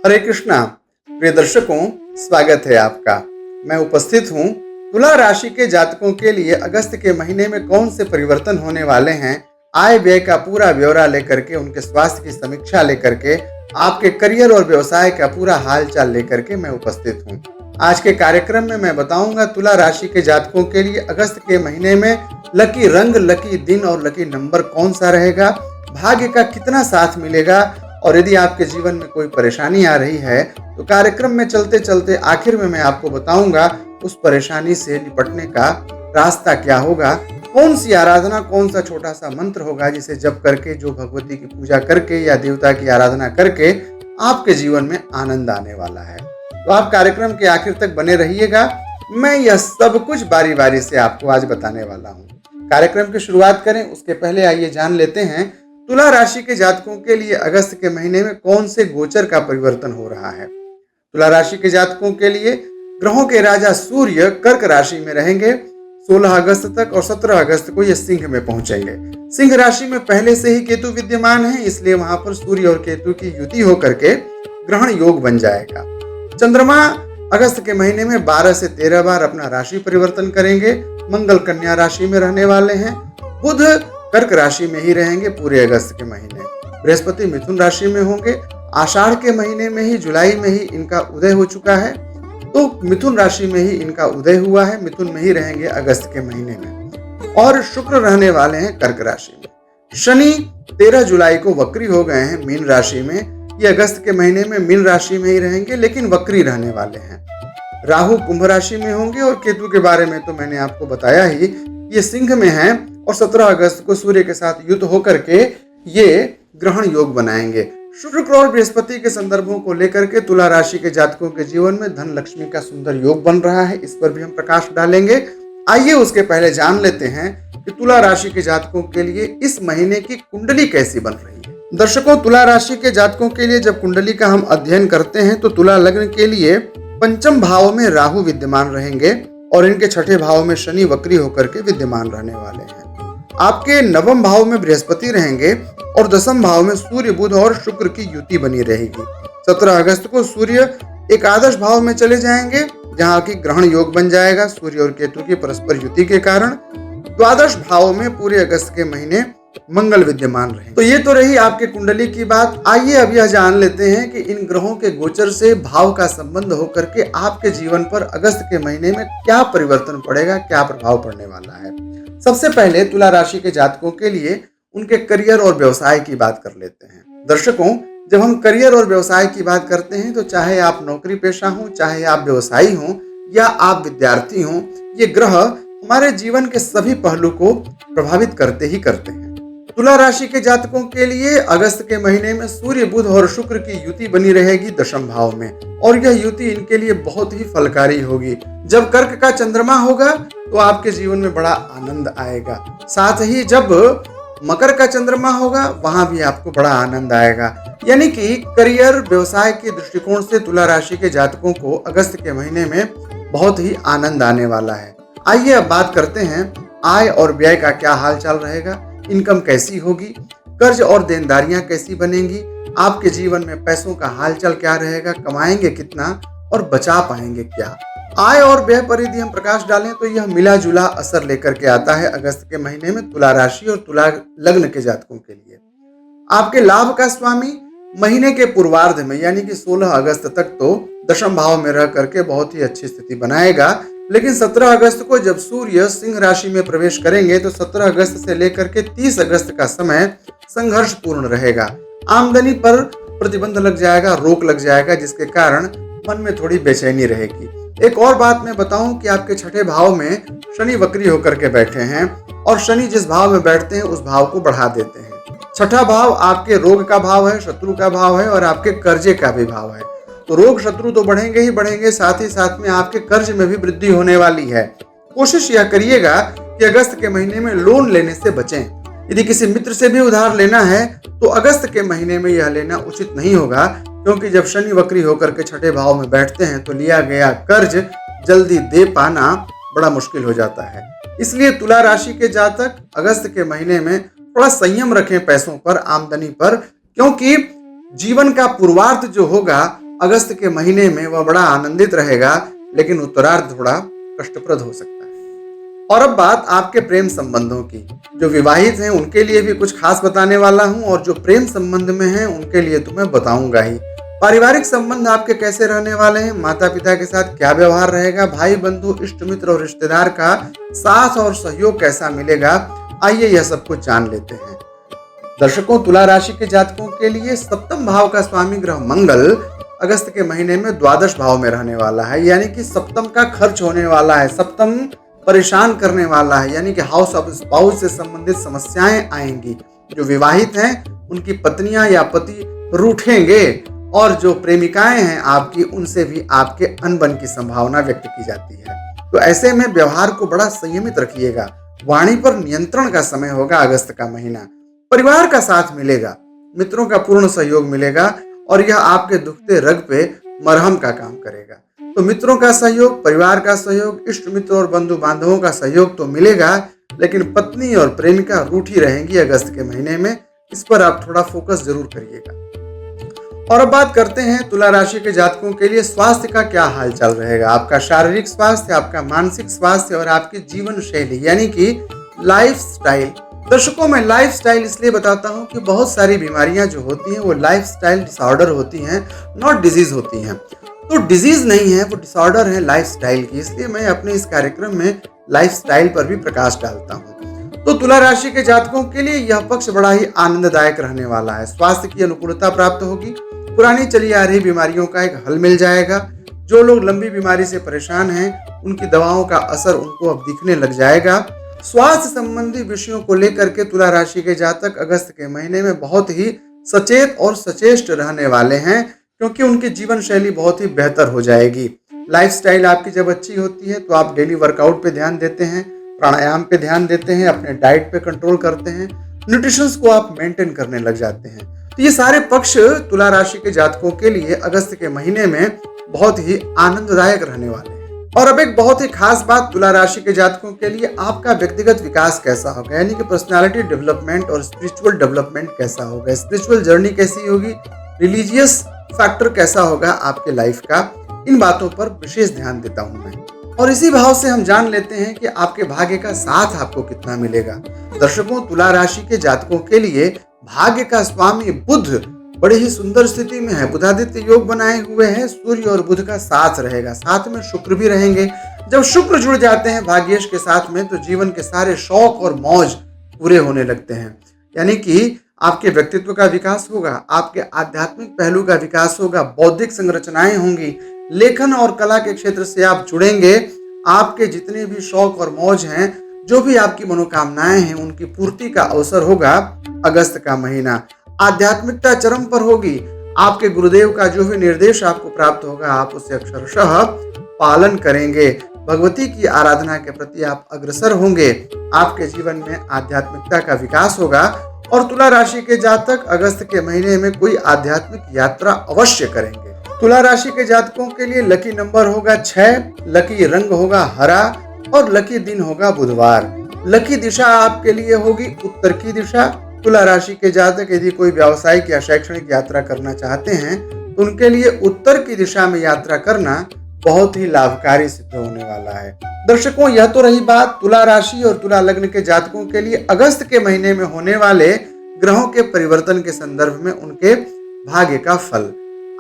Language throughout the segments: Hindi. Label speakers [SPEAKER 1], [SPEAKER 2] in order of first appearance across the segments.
[SPEAKER 1] हरे कृष्णा। प्रिय दर्शकों, स्वागत है आपका। मैं उपस्थित हूँ तुला राशि के जातकों के लिए अगस्त के महीने में कौन से परिवर्तन होने वाले हैं, आय व्यय का पूरा ब्यौरा लेकर के, उनके स्वास्थ्य की समीक्षा लेकर के, आपके करियर और व्यवसाय का पूरा हाल चाल लेकर के मैं उपस्थित हूँ। आज के कार्यक्रम में मैं बताऊंगा तुला राशि के जातकों के लिए अगस्त के महीने में लकी रंग, लकी दिन और लकी नंबर कौन सा रहेगा, भाग्य का कितना साथ मिलेगा, और यदि आपके जीवन में कोई परेशानी आ रही है तो कार्यक्रम में चलते चलते आखिर में मैं आपको बताऊंगा उस परेशानी से निपटने का रास्ता क्या होगा, कौन सी आराधना, कौन सा छोटा सा मंत्र होगा जिसे जप करके, जो भगवती की पूजा करके या देवता की आराधना करके आपके जीवन में आनंद आने वाला है। तो आप कार्यक्रम के आखिर तक बने रहिएगा। मैं यह सब कुछ बारी बारी से आपको आज बताने वाला हूँ। कार्यक्रम की शुरुआत करें उसके पहले आइए जान लेते हैं तुला राशि के जातकों के लिए अगस्त के महीने में कौन से गोचर का परिवर्तन हो रहा है। तुला राशि के जातकों के लिए ग्रहों के राजा सूर्य कर्क राशि में रहेंगे 16 अगस्त तक, और 17 अगस्त को ये सिंह में पहुंचेंगे। सिंह राशि में पहले से ही केतु विद्यमान है, इसलिए वहां पर सूर्य और केतु की युति होकर के ग्रहण योग बन जाएगा। चंद्रमा अगस्त के महीने में 12 से 13 बार अपना राशि परिवर्तन करेंगे। मंगल कन्या राशि में रहने वाले हैं। बुध कर्क राशि में ही रहेंगे पूरे अगस्त के महीने। बृहस्पति मिथुन राशि में होंगे। आषाढ़ के महीने में ही, जुलाई में ही इनका उदय हो चुका है, तो मिथुन राशि में ही इनका उदय हुआ है। मिथुन में ही रहेंगे अगस्त के महीने में। और शुक्र रहने वाले हैं कर्क राशि में। शनि 13 जुलाई को वक्री हो गए हैं मीन राशि में। ये अगस्त के महीने में मीन राशि में ही रहेंगे, लेकिन वक्री रहने वाले हैं। राहु कुंभ राशि में होंगे, और केतु के बारे में तो मैंने आपको बताया ही, ये सिंह में है, और 17 अगस्त को सूर्य के साथ युद्ध होकर के ये ग्रहण योग बनाएंगे। शुक्र और बृहस्पति के संदर्भों को लेकर के तुला राशि के जातकों के जीवन में धन लक्ष्मी का सुंदर योग बन रहा है, इस पर भी हम प्रकाश डालेंगे। आइए उसके पहले जान लेते हैं कि तुला राशि के जातकों के लिए इस महीने की कुंडली कैसी बन रही है। दर्शकों, तुला राशि के जातकों के लिए जब कुंडली का हम अध्ययन करते हैं तो तुला लग्न के लिए पंचम भाव में राहु विद्यमान रहेंगे, और इनके छठे भाव में शनि वक्री होकर के विद्यमान रहने वाले हैं। आपके नवम भाव में बृहस्पति रहेंगे, और दसम भाव में सूर्य, बुध और शुक्र की युति बनी रहेगी। 17 अगस्त को सूर्य एकादश भाव में चले जाएंगे, जहां की ग्रहण योग बन जाएगा सूर्य और केतु की परस्पर युति के कारण। द्वादश भाव में पूरे अगस्त के महीने मंगल विद्यमान रहे। तो ये तो रही आपके कुंडली की बात। आइए अब यह जान लेते हैं कि इन ग्रहों के गोचर से भाव का संबंध होकर के आपके जीवन पर अगस्त के महीने में क्या परिवर्तन पड़ेगा, क्या प्रभाव पड़ने वाला है। सबसे पहले तुला राशि के जातकों के लिए उनके करियर और व्यवसाय की बात कर लेते हैं। दर्शकों, जब हम करियर और व्यवसाय की बात करते हैं तो चाहे आप नौकरी पेशा हो, चाहे आप व्यवसायी हो या आप विद्यार्थी हो, ये ग्रह हमारे जीवन के सभी पहलू को प्रभावित करते ही करते हैं। तुला राशि के जातकों के लिए अगस्त के महीने में सूर्य, बुध और शुक्र की युति बनी रहेगी दशम भाव में, और यह युति इनके लिए बहुत ही फलकारी होगी। जब कर्क का चंद्रमा होगा तो आपके जीवन में बड़ा आनंद आएगा। साथ ही जब मकर का चंद्रमा होगा वहां भी आपको बड़ा आनंद आएगा। यानी कि करियर व्यवसाय के दृष्टिकोण से तुला राशि के जातकों को अगस्त के महीने में बहुत ही आनंद आने वाला है। आइए अब बात करते हैं आय और व्यय का क्या हाल चाल रहेगा, इनकम कैसी होगी, कर्ज और देनदारियां कैसी बनेंगी, आपके जीवन में पैसों का हालचाल क्या रहेगा, कमाएंगे कितना और बचा पाएंगे क्या। आय और व्यय पर यदि हम प्रकाश डालें तो यह मिला जुला असर लेकर के आता है अगस्त के महीने में तुला राशि और तुला लग्न के जातकों के लिए। आपके लाभ का स्वामी महीने के पूर्वार्ध में यानी कि 16 अगस्त तक तो दशम भाव में रह करके बहुत ही अच्छी स्थिति बनाएगा, लेकिन 17 अगस्त को जब सूर्य सिंह राशि में प्रवेश करेंगे तो 17 अगस्त से लेकर के 30 अगस्त का समय संघर्षपूर्ण रहेगा। आमदनी पर प्रतिबंध लग जाएगा, रोक लग जाएगा, जिसके कारण मन में थोड़ी बेचैनी रहेगी। एक और बात मैं बताऊं कि आपके छठे भाव में शनि वक्री होकर के बैठे हैं, और शनि जिस भाव में बैठते हैं उस भाव को बढ़ा देते हैं। छठा भाव आपके रोग का भाव है, शत्रु का भाव है, और आपके कर्जे का भी भाव है। तो रोग शत्रु तो बढ़ेंगे ही बढ़ेंगे, साथ ही साथ में आपके कर्ज में भी वृद्धि होने वाली है। कोशिश यह करिएगा कि अगस्त के महीने में लोन लेने से बचें। यदि किसी मित्र से भी उधार लेना है तो अगस्त के महीने में यह लेना उचित नहीं होगा, क्योंकि जब शनि वक्री होकर के छठे भाव में बैठते हैं तो लिया गया कर्ज जल्दी दे पाना बड़ा मुश्किल हो जाता है। इसलिए तुला राशि के जातक अगस्त के महीने में थोड़ा संयम रखें पैसों पर, आमदनी पर, क्योंकि जीवन का पूर्वार्ध जो होगा अगस्त के महीने में वह बड़ा आनंदित रहेगा, लेकिन उत्तरार्ध थोड़ा कष्टप्रद हो सकता है। और अब बात आपके प्रेम संबंधों की। जो विवाहित हैं उनके लिए भी कुछ खास बताने वाला हूं, और जो प्रेम संबंध में हैं उनके लिए तो मैं बताऊंगा ही। पारिवारिक संबंध आपके कैसे रहने वाले हैं, माता पिता के साथ क्या व्यवहार रहेगा, भाई बंधु इष्ट मित्र और रिश्तेदार का साथ और सहयोग कैसा मिलेगा, आइए यह सब कुछ जान लेते हैं। दर्शकों, तुला राशि के जातकों के लिए सप्तम भाव का स्वामी ग्रह मंगल अगस्त के महीने में द्वादश भाव में रहने वाला है, यानी कि सप्तम का खर्च होने वाला है, सप्तम परेशान करने वाला है, यानी कि हाउस ऑफ स्पाउस से संबंधित समस्याएं आएंगी। जो विवाहित हैं उनकी पत्नियां या पति रूठेंगे, और जो प्रेमिकाएं हैं आपकी, उनसे भी आपके अनबन की संभावना व्यक्त की जाती है। तो ऐसे में व्यवहार को बड़ा संयमित रखिएगा। वाणी पर नियंत्रण का समय होगा अगस्त का महीना। परिवार का साथ मिलेगा, मित्रों का पूर्ण सहयोग मिलेगा, और यह आपके दुखते रग पे मरहम का काम करेगा। तो मित्रों का सहयोग, परिवार का सहयोग, इष्ट मित्र और बंधु बांधवों का सहयोग तो मिलेगा, लेकिन पत्नी और प्रेमिका रूठी रहेंगी अगस्त के महीने में। इस पर आप थोड़ा फोकस जरूर करिएगा। और अब बात करते हैं तुला राशि के जातकों के लिए स्वास्थ्य का क्या हाल चाल रहेगा। आपका शारीरिक स्वास्थ्य, आपका मानसिक स्वास्थ्य और आपकी जीवन शैली यानी कि लाइफ स्टाइल। दर्शकों, मैं लाइफ स्टाइल इसलिए बताता हूं कि बहुत सारी बीमारियां जो होती हैं वो लाइफ स्टाइल डिसऑर्डर होती हैं, नॉट डिजीज होती हैं। तो डिजीज नहीं है, वो डिसऑर्डर है लाइफ स्टाइल की। इसलिए मैं अपने इस कार्यक्रम में लाइफ स्टाइल पर भी प्रकाश डालता हूँ। तो तुला राशि के जातकों के लिए यह पक्ष बड़ा ही आनंददायक रहने वाला है। स्वास्थ्य की अनुकूलता प्राप्त होगी, पुरानी चली आ रही बीमारियों का एक हल मिल जाएगा। जो लोग लंबी बीमारी से परेशान हैं उनकी दवाओं का असर उनको अब दिखने लग जाएगा। स्वास्थ्य संबंधी विषयों को लेकर के तुला राशि के जातक अगस्त के महीने में बहुत ही सचेत और सचेष्ट रहने वाले हैं, क्योंकि उनकी जीवन शैली बहुत ही बेहतर हो जाएगी। लाइफस्टाइल आपकी जब अच्छी होती है तो आप डेली वर्कआउट पे ध्यान देते हैं, प्राणायाम पे ध्यान देते हैं, अपने डाइट पे कंट्रोल करते हैं, न्यूट्रिशन को आप मेंटेन करने लग जाते हैं। तो ये सारे पक्ष तुला राशि के जातकों के लिए अगस्त के महीने में बहुत ही आनंददायक रहने वाले हैं। और अब एक बहुत ही खास बात तुला राशि के जातकों के लिए, आपका व्यक्तिगत विकास कैसा होगा, यानी कि पर्सनालिटी डेवलपमेंट और स्पिरिचुअल डेवलपमेंट कैसा होगा, स्पिरिचुअल जर्नी कैसी होगी, रिलीजियस फैक्टर कैसा होगा आपके लाइफ का। इन बातों पर विशेष ध्यान देता हूं मैं। और इसी भाव से हम जान लेते हैं कि आपके भाग्य का साथ आपको कितना मिलेगा। दर्शकों, तुला राशि के जातकों के लिए भाग्य का स्वामी बुध बड़ी ही सुंदर स्थिति में है। बुधादित्य योग बनाए हुए हैं, सूर्य और बुध का साथ रहेगा, साथ में शुक्र भी रहेंगे। जब शुक्र जुड़ जाते हैं भाग्येश के साथ में तो जीवन के सारे शौक और मौज पूरे होने लगते हैं। यानी कि आपके व्यक्तित्व का विकास होगा, आपके आध्यात्मिक पहलू का विकास होगा, बौद्धिक संरचनाएं होंगी, लेखन और कला के क्षेत्र से आप जुड़ेंगे। आपके जितने भी शौक और मौज हैं, जो भी आपकी मनोकामनाएं हैं, उनकी पूर्ति का अवसर होगा अगस्त का महीना। आध्यात्मिकता चरम पर होगी। आपके गुरुदेव का जो भी निर्देश आपको प्राप्त होगा आप उसे अक्षरशः पालन करेंगे। भगवती की आराधना के प्रति आप अग्रसर होंगे। आपके जीवन में आध्यात्मिकता का विकास होगा। और तुला राशि के जातक अगस्त के महीने में कोई आध्यात्मिक यात्रा अवश्य करेंगे। तुला राशि के जातकों के लिए लकी नंबर होगा 6, लकी रंग होगा हरा और लकी दिन होगा बुधवार। लकी दिशा आपके लिए होगी उत्तर की दिशा। तुला राशि के जातक यदि कोई व्यावसायिक या शैक्षणिक यात्रा करना चाहते हैं तो उनके लिए उत्तर की दिशा में यात्रा करना बहुत ही लाभकारी सिद्ध होने वाला है। दर्शकों, यह तो रही बात तुला राशि और तुला लग्न के जातकों के लिए अगस्त के महीने में होने वाले ग्रहों के परिवर्तन के संदर्भ में उनके भाग्य का फल।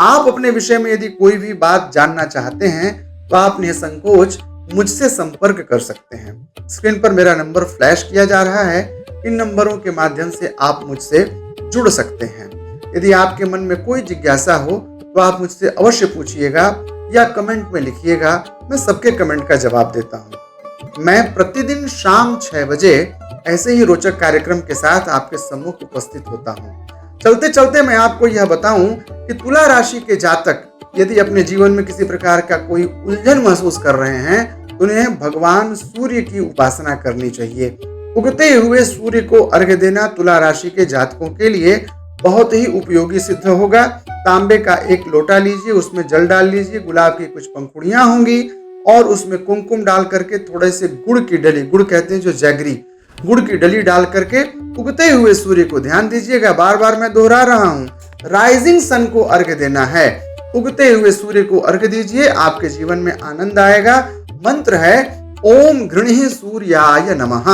[SPEAKER 1] आप अपने विषय में यदि कोई भी बात जानना चाहते हैं तो आप निसंकोच मुझसे संपर्क कर सकते हैं। स्क्रीन पर मेरा नंबर फ्लैश किया जा रहा है। इन नंबरों के माध्यम से आप मुझसे जुड़ सकते हैं। यदि आपके मन में कोई जिज्ञासा हो तो आप मुझसे अवश्य पूछिएगा या कमेंट में लिखिएगा। मैं सबके कमेंट का जवाब देता हूँ। मैं प्रतिदिन शाम 6 बजे ऐसे ही रोचक कार्यक्रम के साथ आपके सम्मुख उपस्थित होता हूँ। चलते चलते मैं आपको यह बताऊं कि तुला राशि के जातक यदि अपने जीवन में किसी प्रकार का कोई उलझन महसूस कर रहे हैं तो उन्हें भगवान सूर्य की उपासना करनी चाहिए। उगते हुए सूर्य को अर्घ्य देना तुला राशि के जातकों के लिए बहुत ही उपयोगी सिद्ध होगा। तांबे का एक लोटा लीजिए, उसमें जल डाल लीजिए, गुलाब की कुछ पंखुड़ियां होंगी और उसमें कुमकुम डाल करके थोड़े से गुड़ की डली, गुड़ कहते हैं जो जैगरी, गुड़ की डली डाल करके उगते हुए सूर्य को ध्यान दीजिएगा। बार बार मैं दोहरा रहा हूँ, राइजिंग सन को अर्घ्य देना है। उगते हुए सूर्य को अर्घ्य दीजिए, आपके जीवन में आनंद आएगा। मंत्र है ओम घृणी सूर्याय नमः।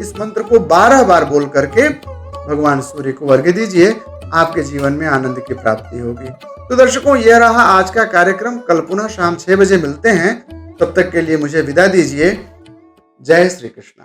[SPEAKER 1] इस मंत्र को 12 बार बोल करके भगवान सूर्य को अर्घ्य दीजिए, आपके जीवन में आनंद की प्राप्ति होगी। तो दर्शकों, यह रहा आज का कार्यक्रम। कल पुनः शाम 6 बजे मिलते हैं। तब तक के लिए मुझे विदा दीजिए। जय श्री कृष्ण।